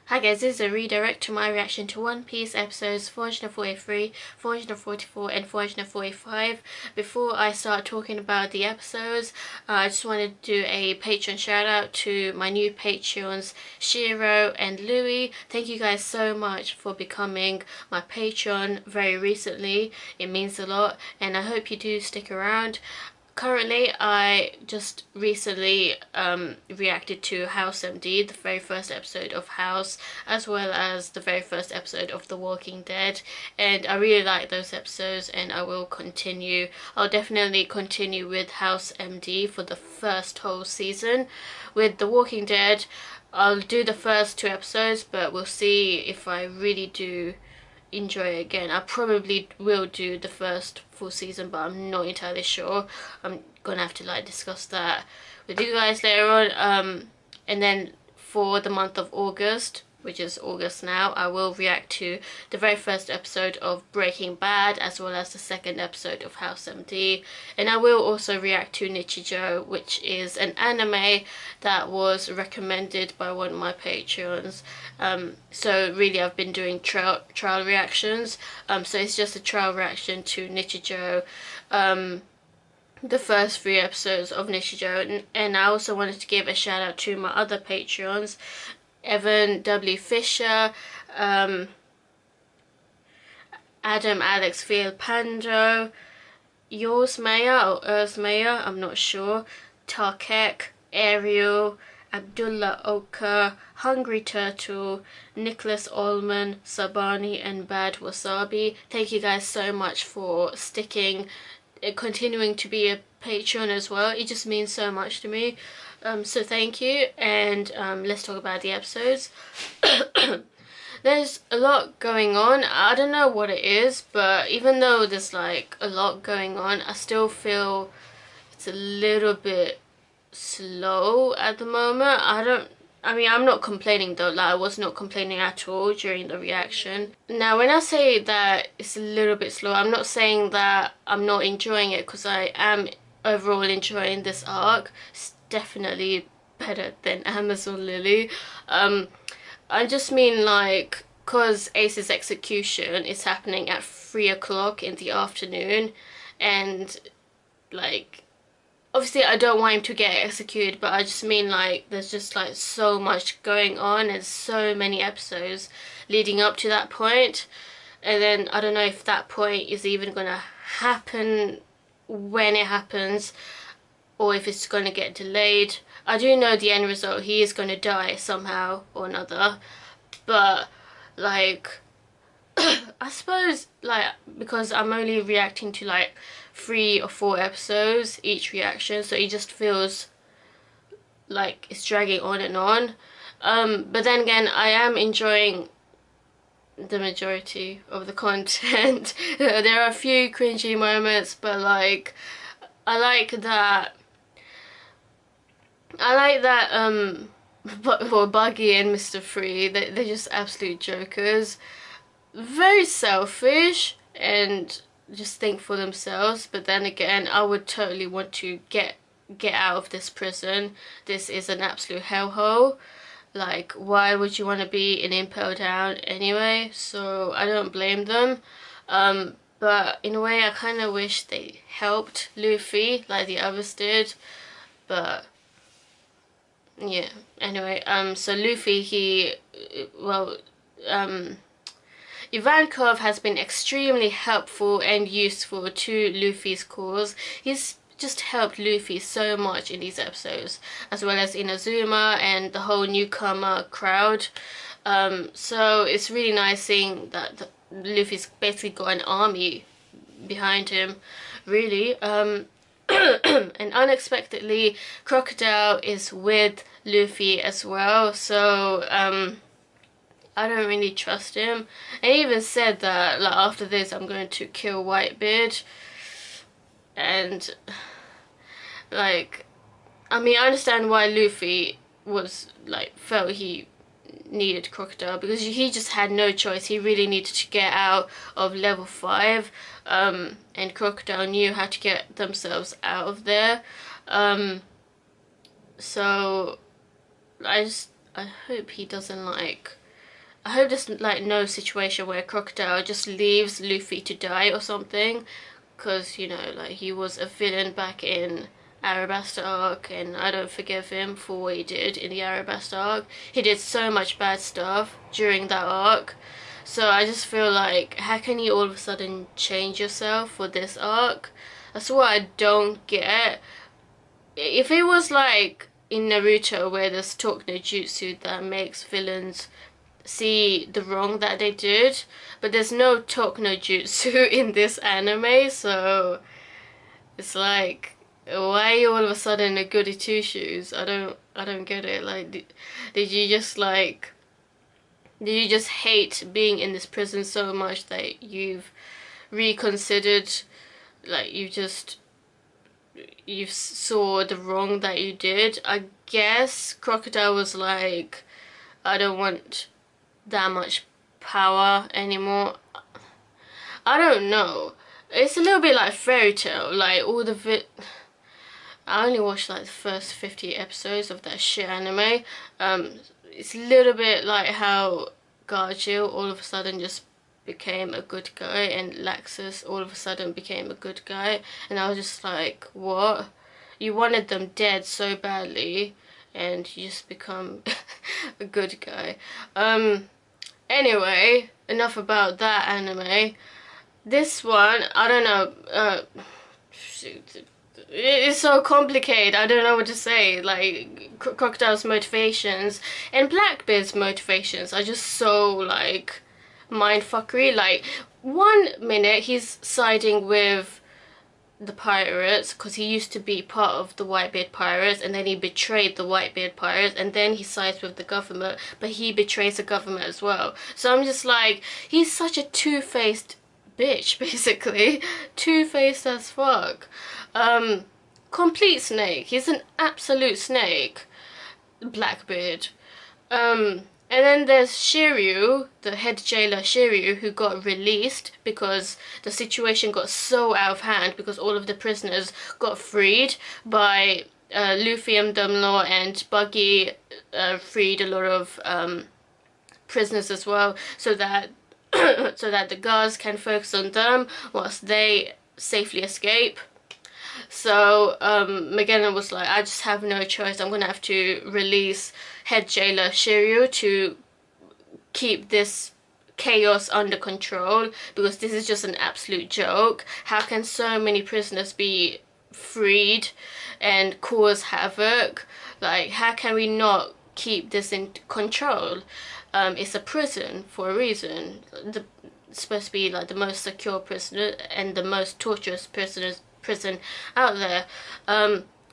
Hi guys, this is a redirect to my reaction to One Piece episodes 443, 444 and 445. Before I start talking about the episodes, I just wanted to do a Patreon shout out to my new Patreons, Shiro and Louie. Thank you guys so much for becoming my Patreon very recently. It means a lot and I hope you do stick around. Currently, I just recently reacted to House MD, the very first episode of House, as well as the very first episode of The Walking Dead, and I really like those episodes and I will continue. I'll definitely continue with House MD for the first whole season. With The Walking Dead, I'll do the first 2 episodes, but we'll see if I really do enjoy it again. I probably will do the first full season, but I'm not entirely sure. I'm gonna have to like discuss that with you guys later on. And then for the month of August, which is August now, I will react to the very first episode of Breaking Bad as well as the second episode of House MD, and I will also react to Nichijou, which is an anime that was recommended by one of my patrons. So really I've been doing trial reactions, so it's just a trial reaction to Nichijou, the first 3 episodes of Nichijou, and I also wanted to give a shout out to my other patrons, Evan W. Fisher, Adam Alex Field Pando, Yours Mayor or Urs Mayor, I'm not sure, Tarkek, Ariel, Abdullah Oka, Hungry Turtle, Nicholas Allman, Sabani and Bad Wasabi. Thank you guys so much for continuing to be a patron as well. It just means so much to me. So thank you, and let's talk about the episodes. There's a lot going on. I don't know what it is, but even though there's like a lot going on, I still feel it's a little bit slow at the moment. I'm not complaining though, like I was not complaining at all during the reaction. Now when I say that it's a little bit slow, I'm not saying that I'm not enjoying it, because I am overall enjoying this arc. It's definitely better than Amazon Lily. I just mean like, cause Ace's execution is happening at 3 o'clock in the afternoon, and like obviously I don't want him to get executed, but I just mean like there's just like so much going on and so many episodes leading up to that point, and then I don't know if that point is even gonna happen when it happens, or if it's gonna get delayed. I do know the end result, he is gonna die somehow or another, but like I suppose like because I'm only reacting to like 3 or 4 episodes each reaction, so it just feels like it's dragging on and on. But then again, I am enjoying the majority of the content. There are a few cringy moments, but like I like that for Buggy and Mr. Free, they're just absolute jokers. Very selfish and just think for themselves, but then again I would totally want to get out of this prison. This is an absolute hellhole. Like, why would you want to be in Impel Down anyway? So I don't blame them, but in a way I kind of wish they helped Luffy like the others did, but yeah. Anyway, so Luffy, Ivankov has been extremely helpful and useful to Luffy's cause. He's just helped Luffy so much in these episodes, as well as Inazuma and the whole Newkama crowd. So it's really nice seeing that Luffy's basically got an army behind him, really. And unexpectedly, Crocodile is with Luffy as well, so I don't really trust him. And he even said that like after this I'm going to kill Whitebeard, and like I mean I understand why Luffy was like felt he needed Crocodile, because he just had no choice. He really needed to get out of level 5, and Crocodile knew how to get themselves out of there. So I hope he doesn't like I hope there's like no situation where Crocodile just leaves Luffy to die or something, because you know, like, he was a villain back in Alabasta arc, and I don't forgive him for what he did in the Alabasta arc. He did so much bad stuff during that arc, so I just feel like, how can you all of a sudden change yourself for this arc? That's what I don't get. If it was like in Naruto where there's talk no jutsu that makes villains see the wrong that they did, but there's no talk no jutsu in this anime, so it's like, why are you all of a sudden a goody two shoes? I don't get it. Like, did you just like, did you just hate being in this prison so much that you've reconsidered, like you saw the wrong that you did? I guess Crocodile was like, I don't want that much power anymore. I don't know. It's a little bit like Fairy Tail, like all the I only watched like the first 50 episodes of that shit anime. It's a little bit like how Gargill all of a sudden just became a good guy, and Laxus all of a sudden became a good guy, and I was just like, what? You wanted them dead so badly and you just become a good guy. Anyway, enough about that anime. This one, I don't know, it's so complicated, I don't know what to say. Like, Crocodile's motivations and Blackbeard's motivations are just so like mindfuckery. Like, one minute he's siding with the pirates because he used to be part of the Whitebeard Pirates, and then he betrayed the Whitebeard Pirates, and then he sides with the government, but he betrays the government as well. So I'm just like, he's such a two-faced bitch, basically. Two-faced as fuck. Complete snake. He's an absolute snake, Blackbeard. And then there's Shiryu, the head jailer Shiryu, who got released because the situation got so out of hand because all of the prisoners got freed by Luffy and Dumlaw, and Buggy freed a lot of prisoners as well, so that so that the guards can focus on them whilst they safely escape. So Magellan was like, I just have no choice, I'm gonna have to release head jailer Shiryu to keep this chaos under control, because this is just an absolute joke. How can so many prisoners be freed and cause havoc? Like, how can we not keep this in control? It's a prison for a reason. It's supposed to be like the most secure prison and the most torturous prison out there.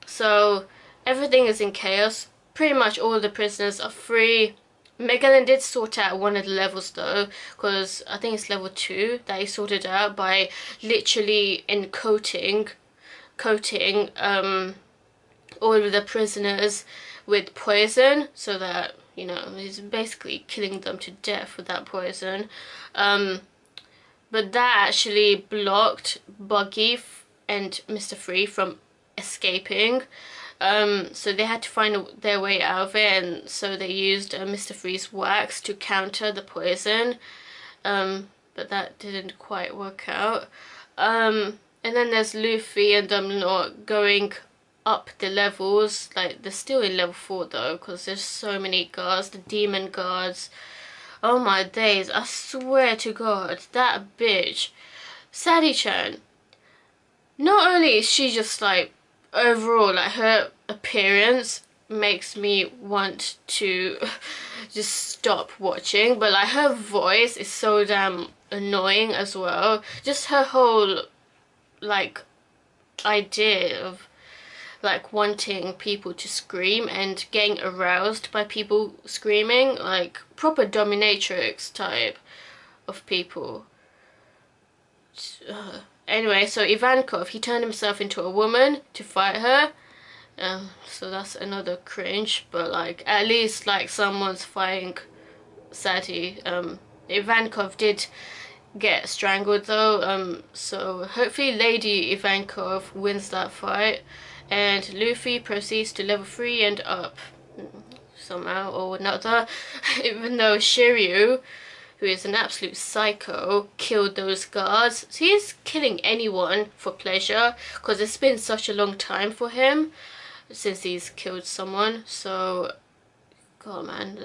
So everything is in chaos. Pretty much all the prisoners are free. Magellan did sort out one of the levels though, because I think it's level 2 that he sorted out by literally coating all of the prisoners with poison, so that, you know, he's basically killing them to death with that poison. But that actually blocked Buggy and Mr. Free from escaping. So they had to find their way out of it, and so they used Mr. Free's wax to counter the poison, but that didn't quite work out. And then there's Luffy and Dumlaw going up the levels. Like, they're still in level 4 though, because there's so many guards, the demon guards. Oh my days, I swear to God, that bitch, Sadie-chan, not only is she just like, overall, like, her appearance makes me want to just stop watching, but like, her voice is so damn annoying as well. Just her whole like idea of like wanting people to scream and getting aroused by people screaming, like proper dominatrix type of people. Anyway, so Ivankov, he turned himself into a woman to fight her. So that's another cringe, but like, at least like someone's fighting Sadie. Ivankov did get strangled though, so hopefully Lady Ivankov wins that fight, and Luffy proceeds to level 3 and up. somehow or another. Even though Shiryu, who is an absolute psycho, killed those guards. So he's killing anyone for pleasure, because it's been such a long time for him since he's killed someone. So, God man,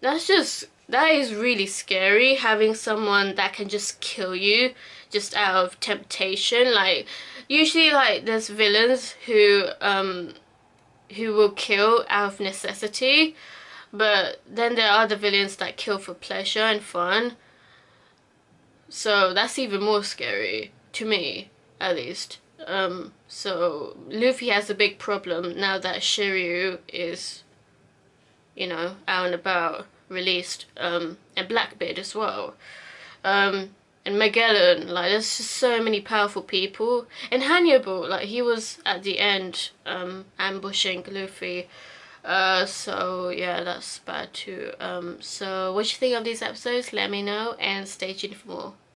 that is really scary, having someone that can just kill you just out of temptation. Like, usually, like, there's villains who will kill out of necessity, but then there are the villains that kill for pleasure and fun. So that's even more scary, to me, at least. So Luffy has a big problem now that Shiryu is, you know, out and about, released, and Blackbeard as well. And Magellan, like, there's just so many powerful people. And Hannibal, like, he was at the end, ambushing Luffy. So yeah, that's bad too. So what you think of these episodes? Let me know, and stay tuned for more.